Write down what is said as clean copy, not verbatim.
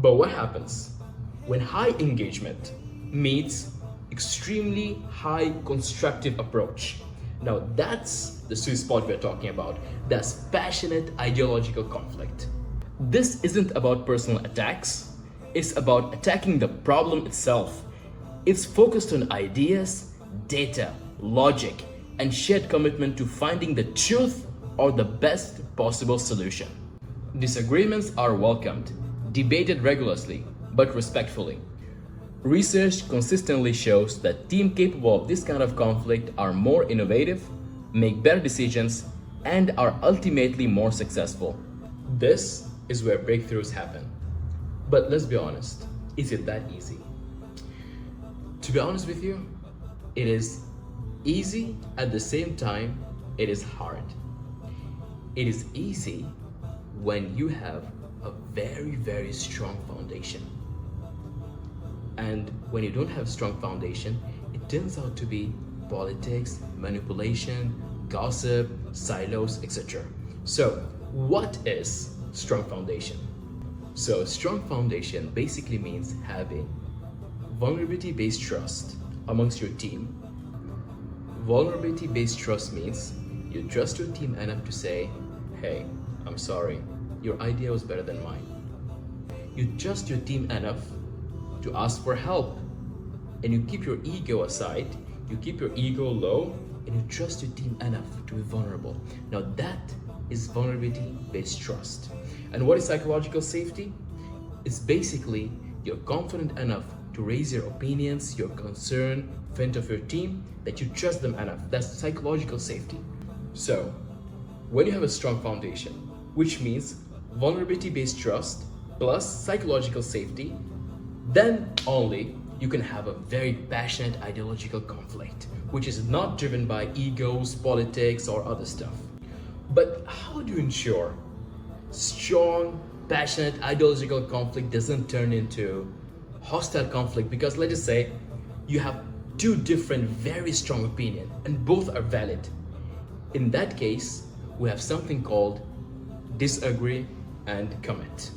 But what happens when high engagement meets extremely high constructive approach? Now that's the sweet spot we're talking about. That's passionate ideological conflict. This isn't about personal attacks, it's about attacking the problem itself. It's focused on ideas, data, logic, and shared commitment to finding the truth or the best possible solution. Disagreements are welcomed, debated regularly, but respectfully. Research consistently shows that teams capable of this kind of conflict are more innovative, make better decisions, and are ultimately more successful. This is where breakthroughs happen. But let's be honest, is it that easy? To be honest with you, it is easy, at the same time, it is hard. It is easy when you have a very, very strong foundation. And when you don't have strong foundation, it turns out to be politics, manipulation, gossip, silos, etc. So, what is strong foundation? So, strong foundation basically means having vulnerability-based trust amongst your team. Vulnerability-based trust means you trust your team enough to say, hey, I'm sorry, your idea was better than mine. You trust your team enough to ask for help, and you keep your ego aside, you keep your ego low, and you trust your team enough to be vulnerable. Now that is vulnerability-based trust. And what is psychological safety? It's basically you're confident enough to raise your opinions, your concern in front of your team, that you trust them enough. That's psychological safety. So, when you have a strong foundation, which means vulnerability-based trust plus psychological safety, then only you can have a very passionate ideological conflict, which is not driven by egos, politics, or other stuff. But how do you ensure strong, passionate ideological conflict doesn't turn into hostile conflict? Because let's just say you have two different very strong opinions and both are valid. In that case, we have something called disagree and commit.